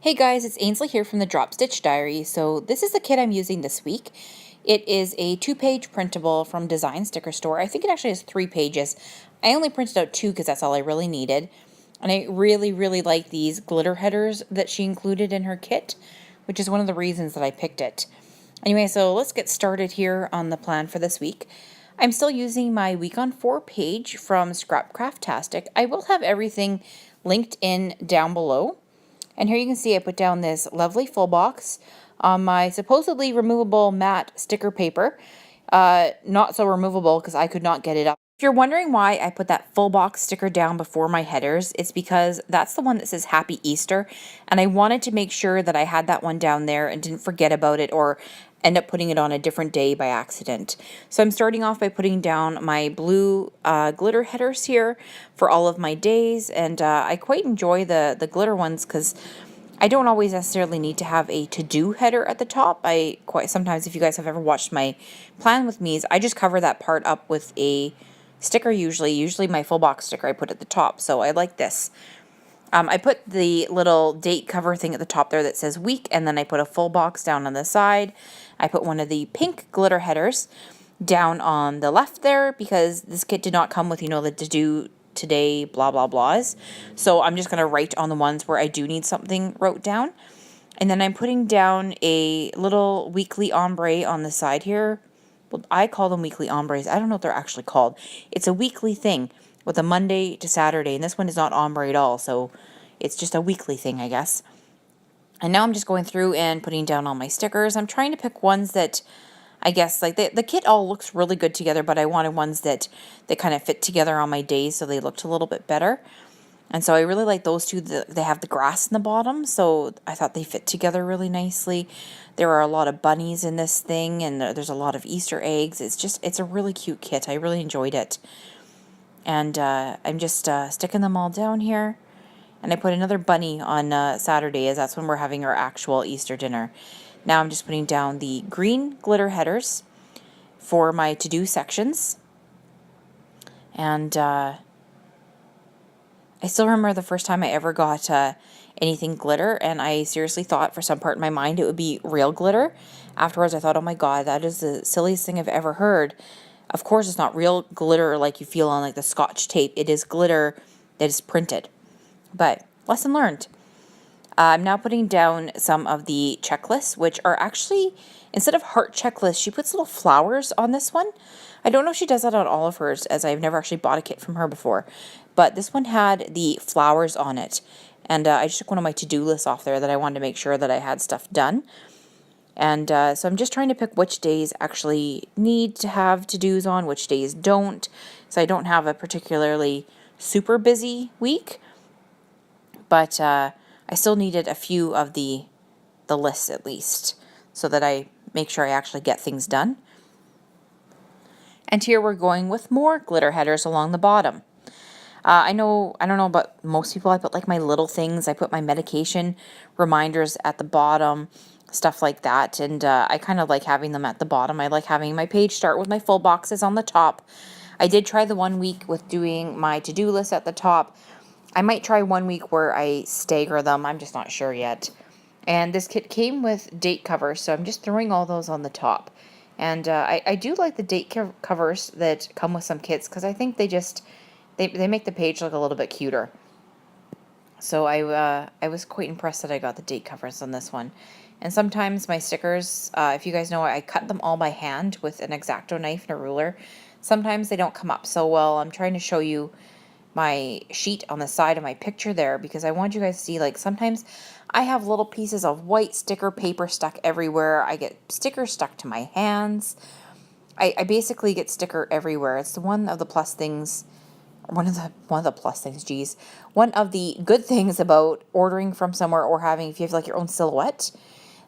Hey guys, it's Aynsley here from the Drop Stitch Diary. So this is the kit I'm using this week. It is a 2-page printable from Design Sticker Store. I think it actually has 3 pages. I only printed out 2 because that's all I really needed. And I really like these glitter headers that she included in her kit, which is one of the reasons that I picked it. Anyway, so let's get started here on the plan for this week. I'm still using my Week on 4 page from Scrap Craftastic. I will have everything linked in down below. And here you can see I put down this lovely full box on my supposedly removable matte sticker paper. Not so removable because I could not get it up. If you're wondering why I put that full box sticker down before my headers, it's because that's the one that says Happy Easter. And I wanted to make sure that I had that one down there and didn't forget about it or end up putting it on a different day by accident. So I'm starting off by putting down my blue glitter headers here for all of my days, and I quite enjoy the glitter ones because I don't always necessarily need to have a to-do header at the top. Sometimes, if you guys have ever watched my plan with me, I just cover that part up with a sticker usually my full box sticker I put at the top, so I like this. I put the little date cover thing at the top there that says week, and then I put a full box down on the side. I put one of the pink glitter headers down on the left there because this kit did not come with, the to do today blah blah blahs. So I'm just going to write on the ones where I do need something wrote down. And then I'm putting down a little weekly ombre on the side here. Well, I call them weekly ombres. I don't know what they're actually called. It's a weekly thing with a Monday to Saturday, and this one is not ombre at all, so it's just a weekly thing, I guess. And now I'm just going through and putting down all my stickers. I'm trying to pick ones that I guess like the kit all looks really good together, but I wanted ones that kind of fit together on my days so they looked a little bit better. And so I really like those two. They have the grass in the bottom, so I thought they fit together really nicely. There are a lot of bunnies in this thing, and there's a lot of Easter eggs. It's a really cute kit. I really enjoyed it. And I'm just sticking them all down here. And I put another bunny on Saturday, as that's when we're having our actual Easter dinner. Now I'm just putting down the green glitter headers for my to-do sections. And I still remember the first time I ever got anything glitter, and I seriously thought for some part in my mind it would be real glitter. Afterwards I thought, oh my god, that is the silliest thing I've ever heard. Of course it's not real glitter like you feel on like the Scotch tape. It is glitter that is printed. But lesson learned. I'm now putting down some of the checklists, which are actually, instead of heart checklists, she puts little flowers on this one. I don't know if she does that on all of hers, as I've never actually bought a kit from her before. But this one had the flowers on it. And I just took one of my to-do lists off there that I wanted to make sure that I had stuff done. And so I'm just trying to pick which days actually need to have to-dos on, which days don't. So I don't have a particularly super busy week. But I still needed a few of the lists at least, so that I make sure I actually get things done. And here we're going with more glitter headers along the bottom. I don't know about most people, I put like my little things. I put my medication reminders at the bottom, stuff like that. And I kind of like having them at the bottom. I like having my page start with my full boxes on the top. I did try the 1 week with doing my to-do list at the top. I might try 1 week where I stagger them. I'm just not sure yet. And this kit came with date covers, so I'm just throwing all those on the top. And I do like the date covers that come with some kits because I think they make the page look a little bit cuter. So I was quite impressed that I got the date covers on this one. And sometimes my stickers, if you guys know, I cut them all by hand with an X-Acto knife and a ruler. Sometimes they don't come up so well. I'm trying to show you my sheet on the side of my picture there because I want you guys to see, like, sometimes I have little pieces of white sticker paper stuck everywhere. I get stickers stuck to my hands. I basically get sticker everywhere. It's one of the plus things, one of the plus things, geez. One of the good things about ordering from somewhere or having, if you have like your own silhouette,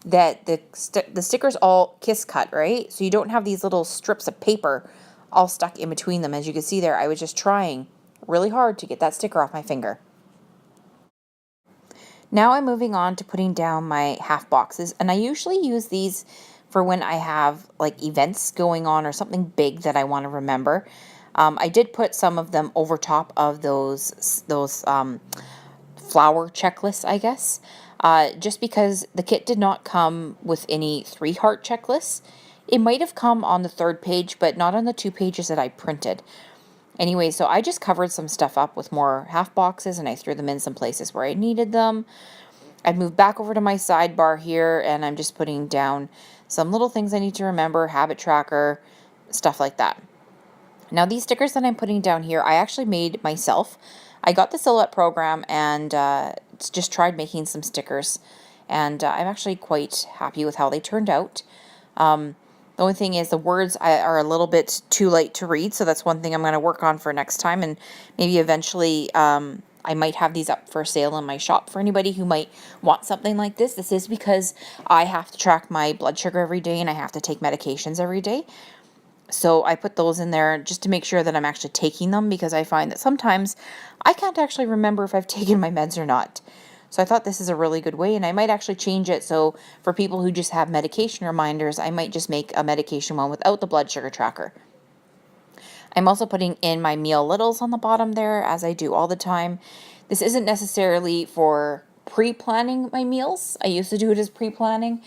that the stickers all kiss cut, right? So you don't have these little strips of paper all stuck in between them. As you can see there, I was just trying really hard to get that sticker off my finger. Now I'm moving on to putting down my half boxes, and I usually use these for when I have like events going on or something big that I want to remember. I did put some of them over top of those flower checklists, I guess. just because the kit did not come with any 3-heart checklists. It might have come on the 3rd page, but not on the 2 pages that I printed. Anyway, so I just covered some stuff up with more half boxes, and I threw them in some places where I needed them. I've moved back over to my sidebar here, and I'm just putting down some little things I need to remember, habit tracker, stuff like that. Now, these stickers that I'm putting down here, I actually made myself. I got the Silhouette program and just tried making some stickers, and I'm actually quite happy with how they turned out. The only thing is the words are a little bit too light to read, so that's one thing I'm going to work on for next time, and maybe eventually I might have these up for sale in my shop for anybody who might want something like this. This is because I have to track my blood sugar every day and I have to take medications every day. So I put those in there just to make sure that I'm actually taking them, because I find that sometimes I can't actually remember if I've taken my meds or not. So I thought this is a really good way, and I might actually change it. So for people who just have medication reminders, I might just make a medication one without the blood sugar tracker. I'm also putting in my meal littles on the bottom there, as I do all the time. This isn't necessarily for pre-planning my meals. I used to do it as pre-planning,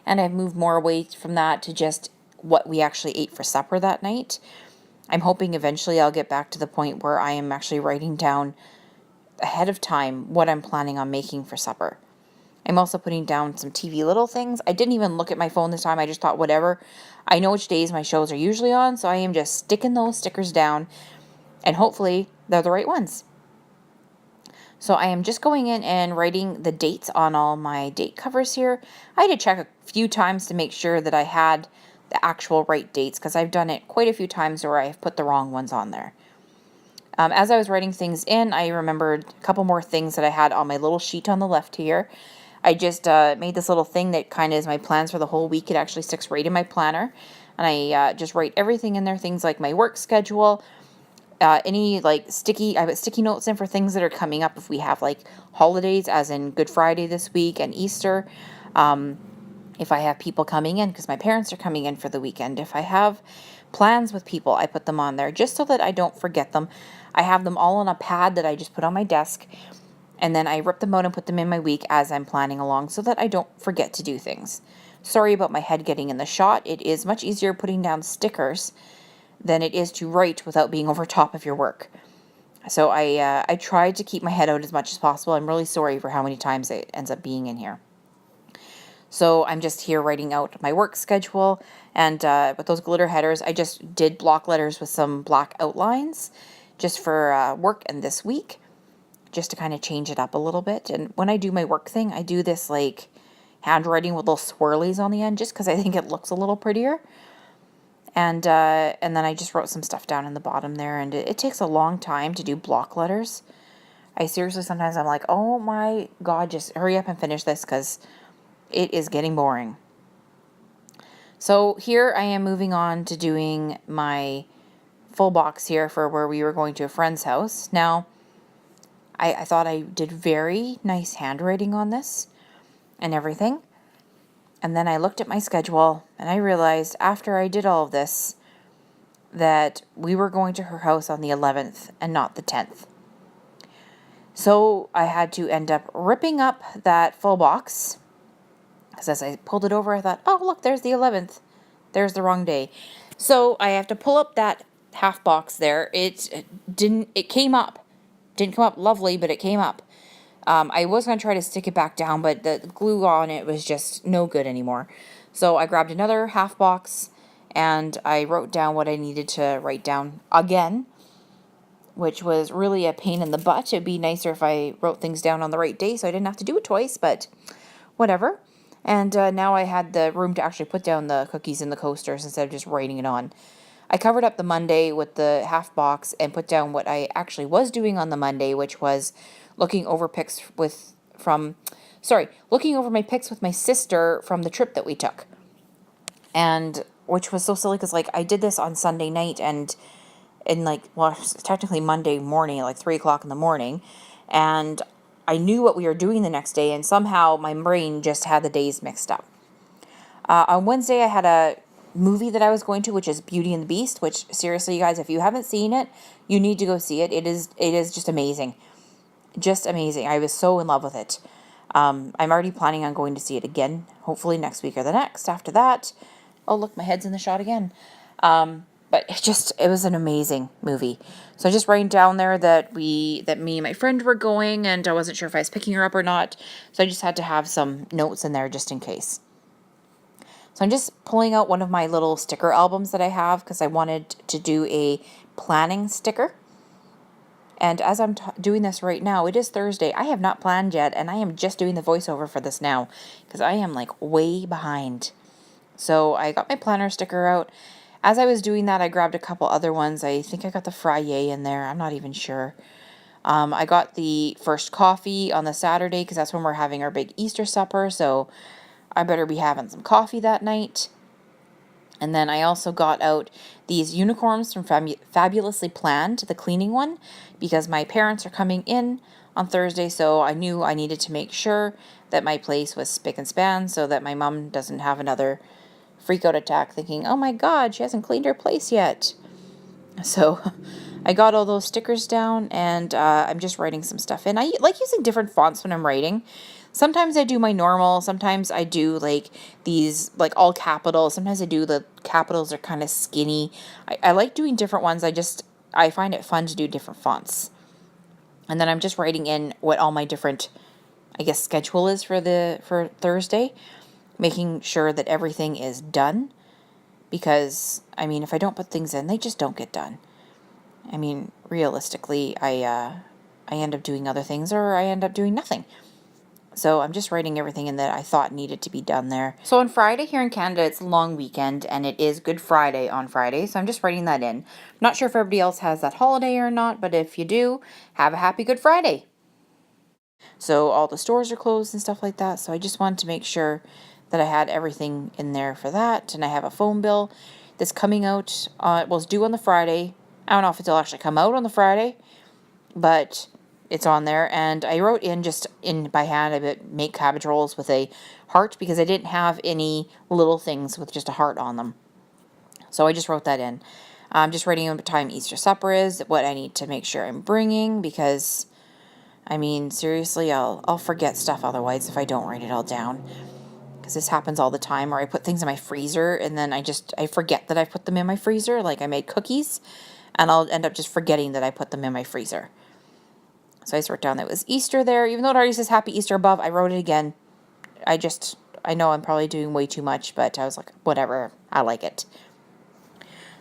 and I've moved more away from that to just what we actually ate for supper that night. I'm hoping eventually I'll get back to the point where I am actually writing down ahead of time what I'm planning on making for supper. I'm also putting down some TV little things. I didn't even look at my phone this time. I just thought whatever. I know which days my shows are usually on, so I am just sticking those stickers down, and hopefully they're the right ones. So I am just going in and writing the dates on all my date covers here. I had to check a few times to make sure that I had the actual right dates, because I've done it quite a few times where I've put the wrong ones on there. As I was writing things in, I remembered a couple more things that I had on my little sheet on the left here. I just made this little thing that kind of is my plans for the whole week. It actually sticks right in my planner. And I just write everything in there, things like my work schedule, any like I put sticky notes in for things that are coming up if we have like holidays, as in Good Friday this week and Easter. If I have people coming in, because my parents are coming in for the weekend. If I have plans with people, I put them on there just so that I don't forget them. I have them all on a pad that I just put on my desk, and then I rip them out and put them in my week as I'm planning along so that I don't forget to do things. Sorry about my head getting in the shot. It is much easier putting down stickers than it is to write without being over top of your work. So I tried to keep my head out as much as possible. I'm really sorry for how many times it ends up being in here. So I'm just here writing out my work schedule, and with those glitter headers, I just did block letters with some black outlines just for work and this week, just to kind of change it up a little bit. And when I do my work thing, I do this like handwriting with little swirlies on the end, just because I think it looks a little prettier. And then I just wrote some stuff down in the bottom there, and it takes a long time to do block letters. I seriously, sometimes I'm like, oh my God, just hurry up and finish this, because it is getting boring. So here I am moving on to doing my full box here for where we were going to a friend's house. Now, I thought I did very nice handwriting on this and everything. And then I looked at my schedule and I realized after I did all of this that we were going to her house on the 11th and not the 10th. So I had to end up ripping up that full box, because as I pulled it over, I thought, oh, look, there's the 11th. There's the wrong day. So I have to pull up that half box there. It came up. Didn't come up lovely, but it came up. I was going to try to stick it back down, but the glue on it was just no good anymore. So I grabbed another half box, and I wrote down what I needed to write down again, which was really a pain in the butt. It'd be nicer if I wrote things down on the right day so I didn't have to do it twice, but whatever. And now I had the room to actually put down the cookies in the coasters instead of just writing it on. I covered up the Monday with the half box and put down what I actually was doing on the Monday, which was looking over looking over my pics with my sister from the trip that we took. And which was so silly because like I did this on Sunday night and technically Monday morning at like 3:00 in the morning, and I knew what we were doing the next day, and somehow my brain just had the days mixed up. On Wednesday, I had a movie that I was going to, which is Beauty and the Beast, which seriously, you guys, if you haven't seen it, you need to go see it. It is just amazing. Just amazing. I was so in love with it. I'm already planning on going to see it again, hopefully next week or the next after that. Oh, look, my head's in the shot again. But it was an amazing movie. So I just writing down there that me and my friend were going, and I wasn't sure if I was picking her up or not. So I just had to have some notes in there just in case. So I'm just pulling out one of my little sticker albums that I have because I wanted to do a planning sticker. And as I'm doing this right now, it is Thursday. I have not planned yet, and I am just doing the voiceover for this now because I am like way behind. So I got my planner sticker out. As I was doing that, I grabbed a couple other ones. I think I got the Friday in there. I'm not even sure. I got the first coffee on the Saturday because that's when we're having our big Easter supper. So I better be having some coffee that night. And then I also got out these unicorns from Fabulously Planned, the cleaning one, because my parents are coming in on Thursday, so I knew I needed to make sure that my place was spick and span so that my mom doesn't have another freak out attack thinking, oh my God, she hasn't cleaned her place yet. So I got all those stickers down, and I'm just writing some stuff in. I like using different fonts when I'm writing. Sometimes I do my normal. Sometimes I do like these like all capitals. Sometimes I do the capitals are kind of skinny. I like doing different ones. I find it fun to do different fonts. And then I'm just writing in what all my different, I guess, schedule is for Thursday, making sure that everything is done. Because I mean, if I don't put things in, they just don't get done. I mean, realistically, I end up doing other things, or I end up doing nothing. So I'm just writing everything in that I thought needed to be done there. So on Friday here in Canada, it's a long weekend, and it is Good Friday on Friday. So I'm just writing that in. I'm not sure if everybody else has that holiday or not, but if you do, have a happy Good Friday. So all the stores are closed and stuff like that. So I just wanted to make sure that I had everything in there for that. And I have a phone bill that's coming out. It's due on the Friday. I don't know if it'll actually come out on the Friday, but it's on there. And I wrote in just in by hand, I would make cabbage rolls with a heart because I didn't have any little things with just a heart on them. So I just wrote that in. I'm just writing in what time Easter supper is, what I need to make sure I'm bringing, because I mean, seriously, I'll forget stuff otherwise if I don't write it all down. Because this happens all the time, or I put things in my freezer and then I forget that I put them in my freezer. Like I made cookies and I'll end up just forgetting that I put them in my freezer. So I just wrote down that it was Easter there. Even though it already says Happy Easter above, I wrote it again. I know I'm probably doing way too much, but I was like, whatever, I like it.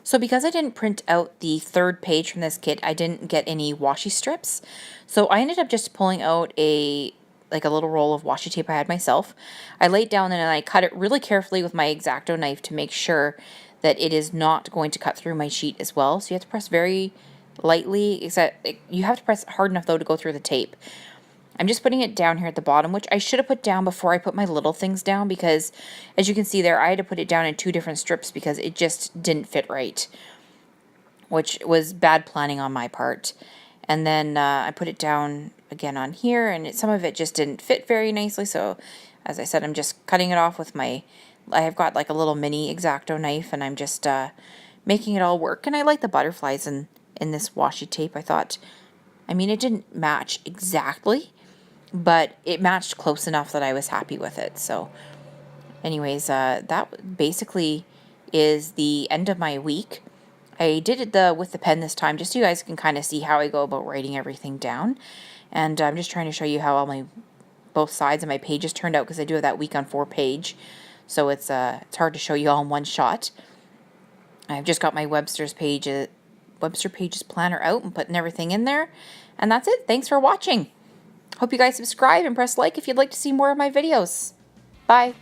So because I didn't print out the third page from this kit, I didn't get any washi strips. So I ended up just pulling out a little roll of washi tape I had myself. I laid down and I cut it really carefully with my X-Acto knife to make sure that it is not going to cut through my sheet as well. So you have to press very lightly, except you have to press hard enough though to go through the tape. I'm just putting it down here at the bottom, which I should have put down before I put my little things down, because as you can see there, I had to put it down in two different strips because it just didn't fit right, which was bad planning on my part. And then I put it down again on here, and some of it just didn't fit very nicely. So as I said, I'm just cutting it off with I have got like a little mini X-Acto knife, and I'm just making it all work. And I like the butterflies in this washi tape. I thought, I mean, it didn't match exactly, but it matched close enough that I was happy with it. So anyways, that basically is the end of my week. I did it with the pen this time, just so you guys can kind of see how I go about writing everything down. And I'm just trying to show you how all both sides of my pages turned out, because I do have that week on 4 page. So it's hard to show you all in one shot. I've just got my Webster Pages planner out and putting everything in there. And that's it. Thanks for watching. Hope you guys subscribe and press like if you'd like to see more of my videos. Bye.